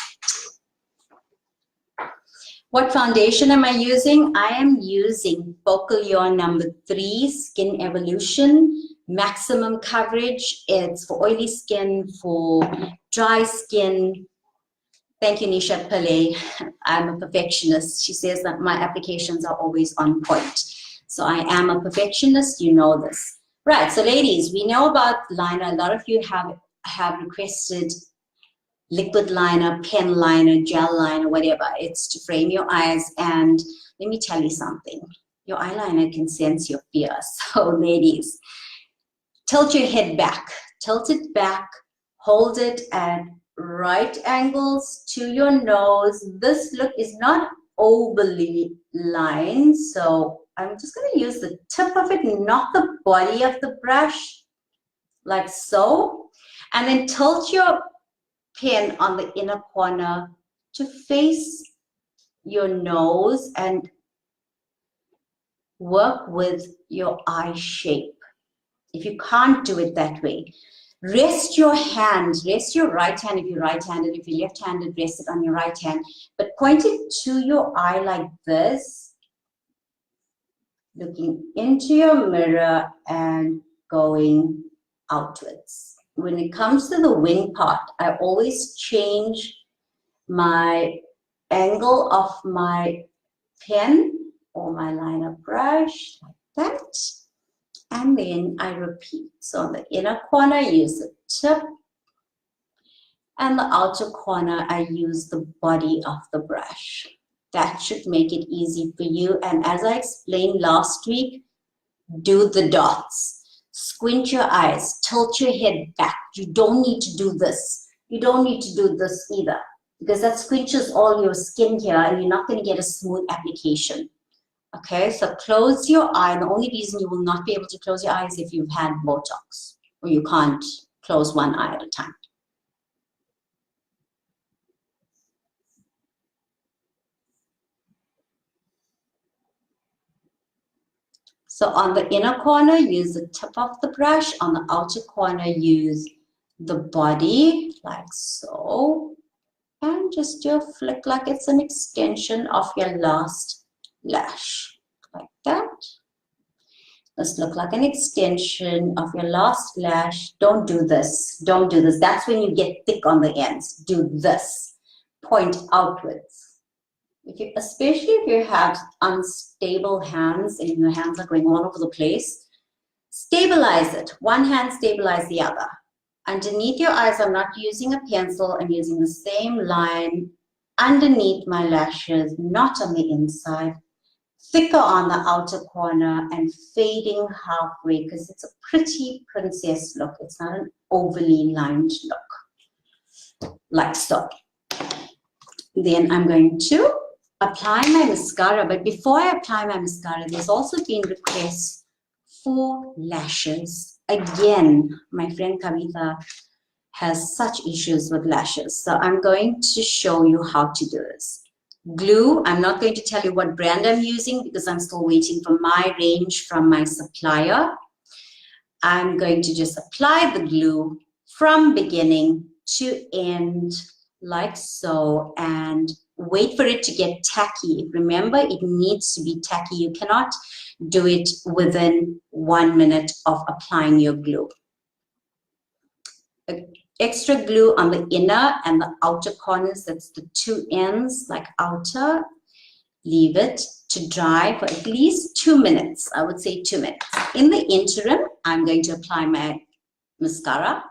Speaker 1: What foundation am I using? I am using Focal Your number 3 Skin Evolution. Maximum coverage. It's for oily skin, for dry skin. Thank you, Nisha Pillay. I'm a perfectionist. She says that my applications are always on point. So I am a perfectionist, you know this. Right, so ladies, we know about liner. A lot of you have requested liquid liner, pen liner, gel liner, whatever. It's to frame your eyes. And let me tell you something. Your eyeliner can sense your fear. So ladies, tilt your head back, tilt it back, hold it at right angles to your nose. This look is not overly lined, so I'm just going to use the tip of it, not the body of the brush, like so. And then tilt your pen on the inner corner to face your nose and work with your eye shape. If you can't do it that way, rest your hand, rest your right hand if you're right-handed. If you're left-handed, rest it on your right hand, but point it to your eye like this, looking into your mirror and going outwards. When it comes to the wing part, I always change my angle of my pen or my liner brush like that, and then I repeat. So on the inner corner, use the tip, and the outer corner, I use the body of the brush. That should make it easy for you. And as I explained last week, do the dots. Squint your eyes, tilt your head back. You don't need to do this. You don't need to do this either, because that squinches all your skin here and you're not going to get a smooth application. Okay, so close your eye. The only reason you will not be able to close your eyes is if you've had Botox, or you can't close one eye at a time. So on the inner corner, use the tip of the brush. On the outer corner, use the body, like so. And just do a flick like it's an extension of your last lash, like that. This look like an extension of your last lash. Don't do this. Don't do this. That's when you get thick on the ends. Do this. Point outwards. Especially if you have unstable hands and your hands are going all over the place, stabilize it. One hand, stabilize the other. Underneath your eyes, I'm not using a pencil. I'm using the same line underneath my lashes, not on the inside. Thicker on the outer corner and fading halfway, because it's a pretty princess look. It's not an overly lined look, like so. Then I'm going to apply my mascara, but before I apply my mascara, there's also been requests for lashes. Again, my friend Kavitha has such issues with lashes, so I'm going to show you how to do this. Glue, I'm not going to tell you what brand I'm using because I'm still waiting for my range from my supplier. I'm going to just apply the glue from beginning to end, like so, and wait for it to get tacky. Remember, it needs to be tacky. You cannot do it within 1 minute of applying your glue. Extra glue on the inner and the outer corners, that's the two ends, like outer. Leave it to dry for at least 2 minutes. I would say 2 minutes. In the interim, I'm going to apply my mascara.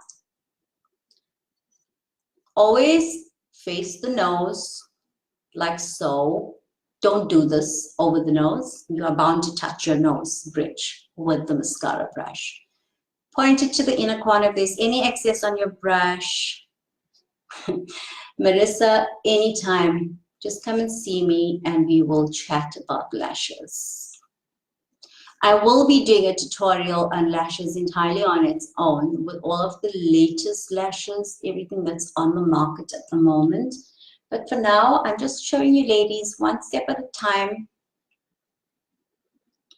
Speaker 1: Always face the nose, like so. Don't do this over the nose. You are bound to touch your nose bridge with the mascara brush. Point it to the inner corner if there's any excess on your brush. Marissa, anytime, just come and see me and we will chat about lashes. I will be doing a tutorial on lashes entirely on its own with all of the latest lashes, everything that's on the market at the moment. But for now, I'm just showing you ladies one step at a time.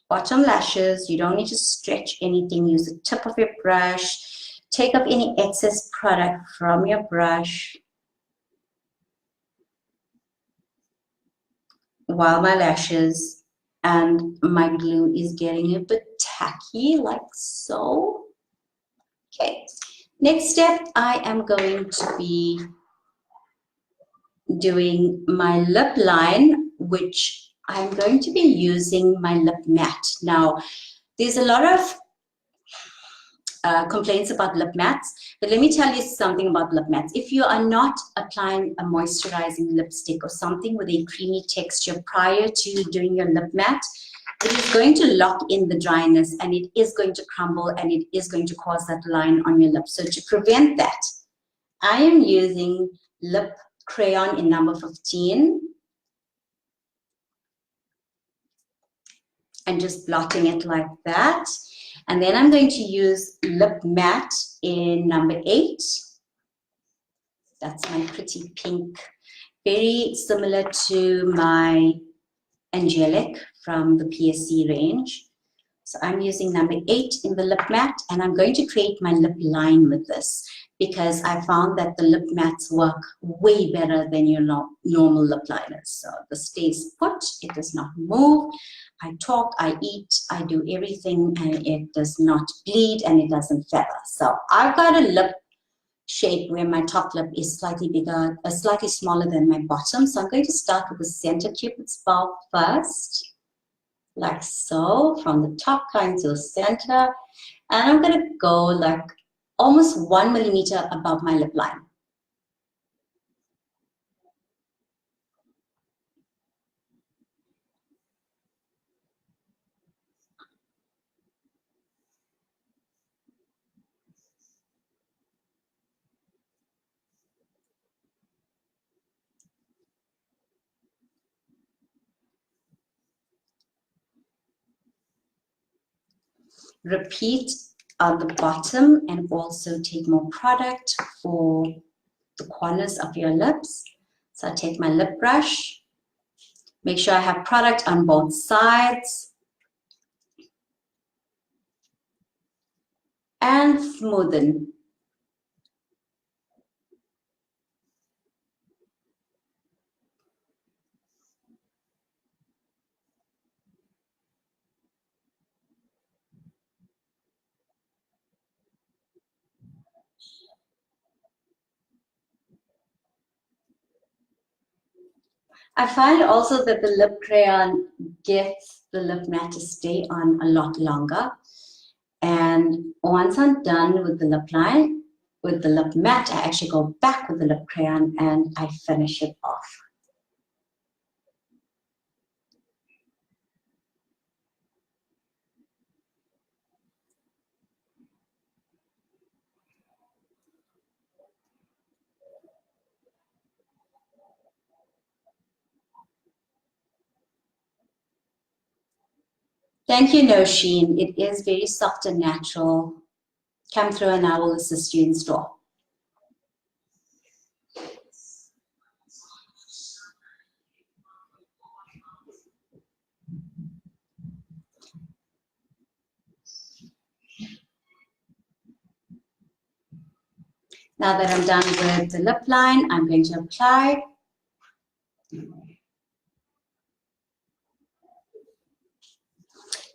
Speaker 1: Bottom lashes, you don't need to stretch anything. Use the tip of your brush. Take up any excess product from your brush. While my lashes and my glue is getting a bit tacky, like so. Okay, next step, I am going to be doing my lip line, which I'm going to be using my lip matte. Now, there's a lot of complaints about lip mattes, but let me tell you something about lip mattes. If you are not applying a moisturizing lipstick or something with a creamy texture prior to doing your lip matte, it is going to lock in the dryness and it is going to crumble and it is going to cause that line on your lips. So to prevent that, I am using lip crayon in number 15 and just blotting it like that. And then I'm going to use lip matte in number 8. That's my pretty pink, very similar to my Angelic from the PSC range. So I'm using number 8 in the lip matte, and I'm going to create my lip line with this because I found that the lip mattes work way better than your normal lip liners. So this stays put, it does not move. I talk, I eat, I do everything, and it does not bleed and it doesn't feather. So I've got a lip shape where my top lip is slightly bigger, slightly smaller than my bottom. So I'm going to start with the center Cupid's bow first, like so, from the top kind to the center. And I'm going to go like almost 1 millimeter above my lip line. Repeat on the bottom and also take more product for the corners of your lips. So I take my lip brush, make sure I have product on both sides, and smoothen. I find also that the lip crayon gets the lip matte to stay on a lot longer. And once I'm done with the lip line, with the lip matte, I actually go back with the lip crayon and I finish it off. Thank you, No Sheen. It is very soft and natural. Come through and I will assist you in store. Now that I'm done with the lip line, I'm going to apply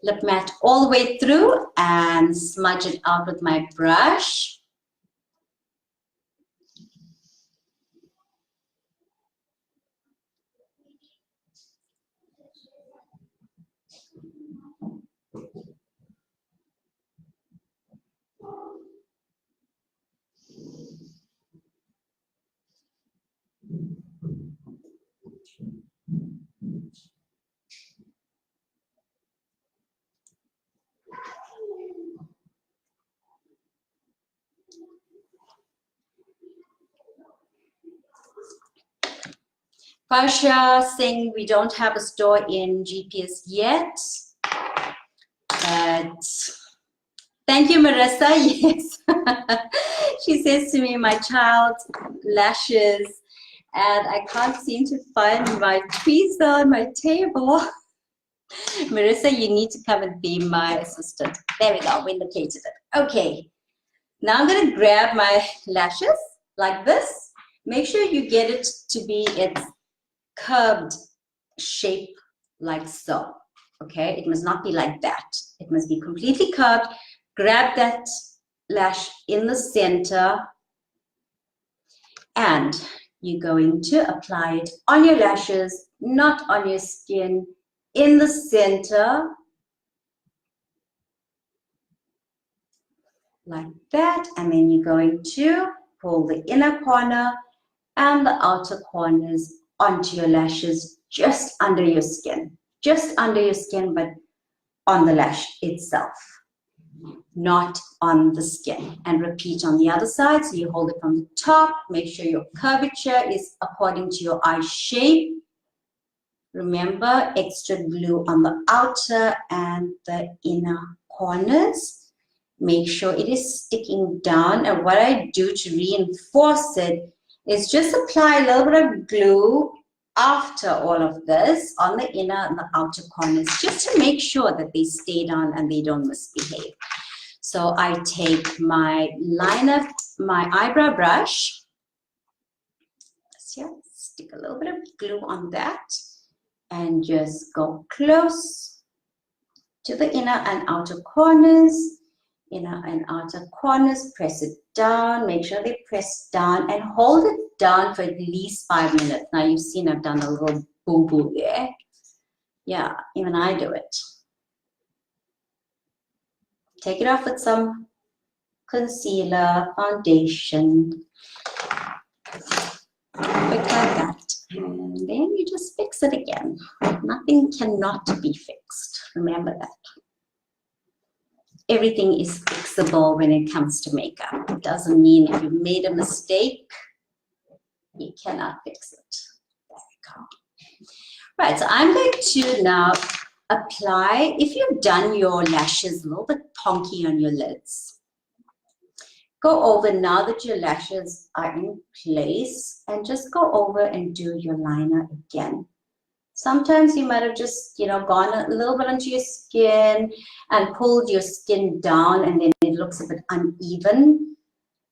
Speaker 1: lip matte all the way through and smudge it out with my brush. Pasha saying we don't have a store in GPS yet, but thank you, Marissa. Yes, she says to me, my child's lashes, and I can't seem to find my tweezer on my table. Marissa, you need to come and be my assistant. There we go, we located it. Okay, now I'm gonna grab my lashes like this. Make sure you get it to be its curved shape like so. Okay, it must not be like that. It must be completely curved. Grab that lash in the center and you're going to apply it on your lashes, not on your skin, in the center, like that. And then you're going to pull the inner corner and the outer corners onto your lashes, just under your skin, but on the lash itself, not on the skin. And repeat on the other side. So you hold it from the top, make sure your curvature is according to your eye shape. Remember, extra glue on the outer and the inner corners. Make sure it is sticking down. And what I do to reinforce it is just apply a little bit of glue after all of this on the inner and the outer corners, just to make sure that they stay down and they don't misbehave. So I take my liner, my eyebrow brush, here, stick a little bit of glue on that, and just go close to the inner and outer corners. Inner and outer corners, press it down, make sure they press down, and hold it down for at least 5 minutes. Now you've seen I've done a little boo-boo there. Yeah, even I do it. Take it off with some concealer, foundation, quick like that. And then you just fix it again. Nothing cannot be fixed. Remember that. Everything is fixable when it comes to makeup. It doesn't mean if you've made a mistake, you cannot fix it. There we go. Right, so I'm going to now apply, if you've done your lashes a little bit ponky on your lids, go over now that your lashes are in place and just go over and do your liner again. Sometimes you might have just, gone a little bit onto your skin and pulled your skin down, and then it looks a bit uneven.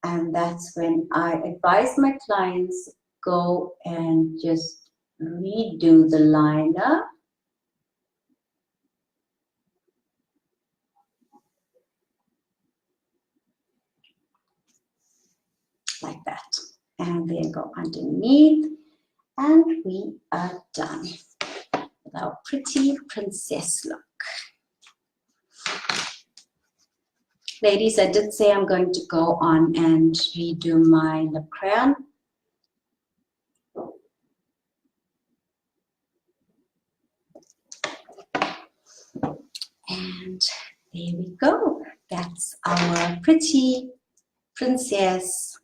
Speaker 1: And that's when I advise my clients, go and just redo the liner. Like that. And then go underneath, and we are done. Our pretty princess look. Ladies, I did say I'm going to go on and redo my lip crayon. And there we go. That's our pretty princess,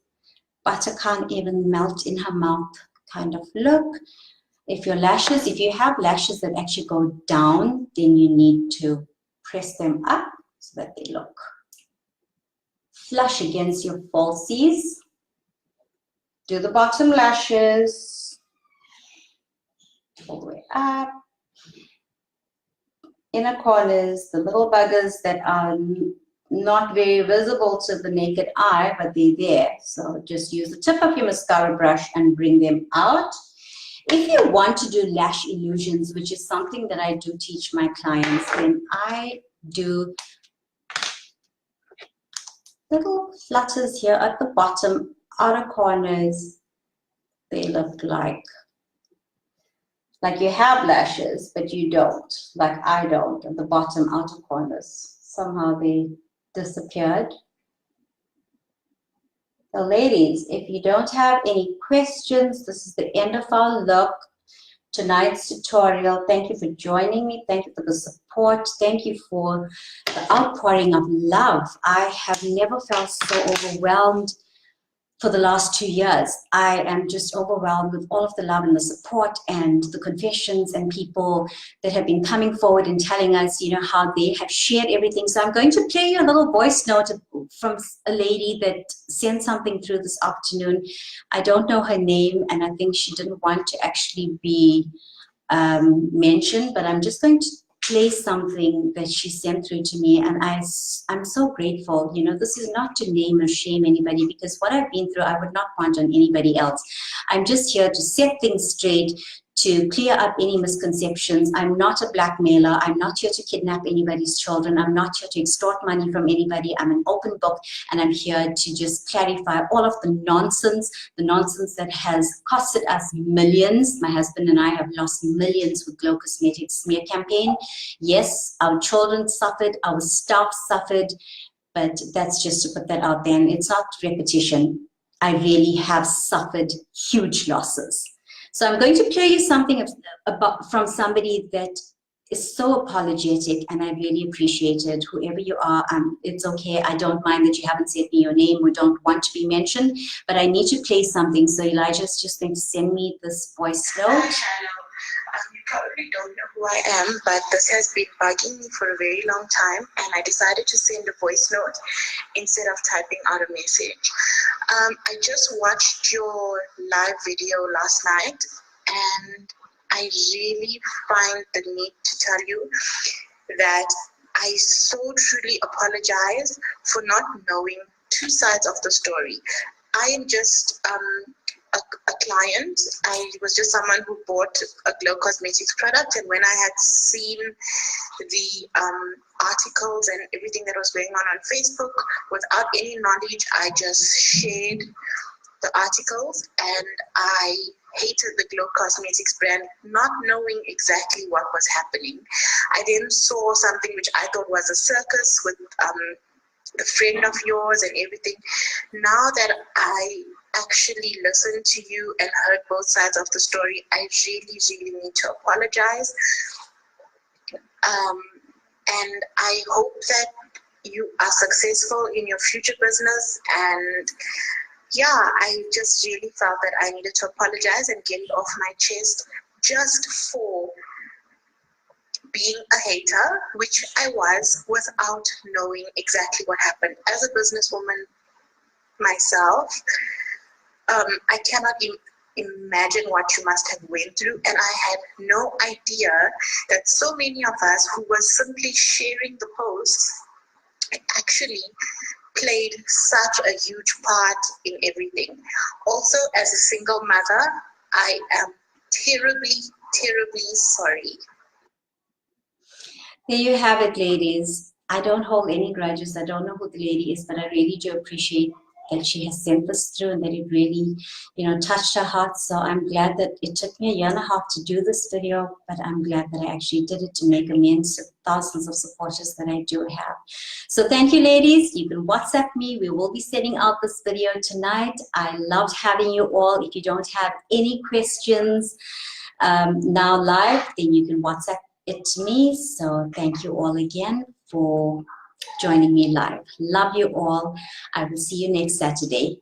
Speaker 1: butter can't even melt in her mouth kind of look. If your lashes, if you have lashes that actually go down, then you need to press them up so that they look flush against your falsies. Do the bottom lashes all the way up. Inner corners, the little buggers that are not very visible to the naked eye, but they're there. So just use the tip of your mascara brush and bring them out. If you want to do lash illusions, which is something that I do teach my clients, then I do little flutters here at the bottom, outer corners. They look like you have lashes, but you don't, like I don't, at the bottom outer corners. Somehow they disappeared. So ladies, if you don't have any questions, this is the end of our look. Tonight's tutorial. Thank you for joining me. Thank you for the support. Thank you for the outpouring of love. I have never felt so overwhelmed for the last 2 years. I am just overwhelmed with all of the love and the support and the confessions and people that have been coming forward and telling us, how they have shared everything. So I'm going to play you a little voice note from a lady that sent something through this afternoon. I don't know her name, and I think she didn't want to actually be mentioned, but I'm just going to play something that she sent through to me, and I'm so grateful. This is not to name or shame anybody, because what I've been through I would not want on anybody else. I'm just here to set things straight, to clear up any misconceptions. I'm not a blackmailer. I'm not here to kidnap anybody's children. I'm not here to extort money from anybody. I'm an open book, and I'm here to just clarify all of the nonsense that has costed us millions. My husband and I have lost millions with Glow Cosmetics smear campaign. Yes, our children suffered, our staff suffered, but that's just to put that out there. And it's not repetition. I really have suffered huge losses. So I'm going to play you something from somebody that is so apologetic, and I really appreciate it. Whoever you are, it's okay. I don't mind that you haven't said me your name or don't want to be mentioned, but I need to play something. So Elijah's just going to send me this voice note.
Speaker 2: Eyeshadow. As we probably don't know who I am, but this has been bugging me for a very long time, and I decided to send a voice note instead of typing out a message. I just watched your live video last night, and I really find the need to tell you that I so truly apologize for not knowing two sides of the story. I am just a client. I was just someone who bought a Glow Cosmetics product, and when I had seen the articles and everything that was going on Facebook, without any knowledge, I just shared the articles, and I hated the Glow Cosmetics brand, not knowing exactly what was happening. I then saw something which I thought was a circus with a friend of yours and everything. Now that I actually listened to you and heard both sides of the story, I really, really need to apologize. And I hope that you are successful in your future business. And yeah, I just really felt that I needed to apologize and get it off my chest, just for being a hater, which I was, without knowing exactly what happened. As a businesswoman myself, I cannot imagine what you must have went through, and I had no idea that so many of us who were simply sharing the posts actually played such a huge part in everything. Also, as a single mother, I am terribly, terribly sorry.
Speaker 1: There you have it, ladies. I don't hold any grudges. I don't know who the lady is, but I really do appreciate that she has sent this through and that it really, touched her heart. So I'm glad that it took me a year and a half to do this video, but I'm glad that I actually did it to make amends to thousands of supporters that I do have. So thank you, ladies. You can WhatsApp me. We will be sending out this video tonight. I loved having you all. If you don't have any questions now live, then you can WhatsApp it to me. So thank you all again for joining me live. Love you all. I will see you next Saturday.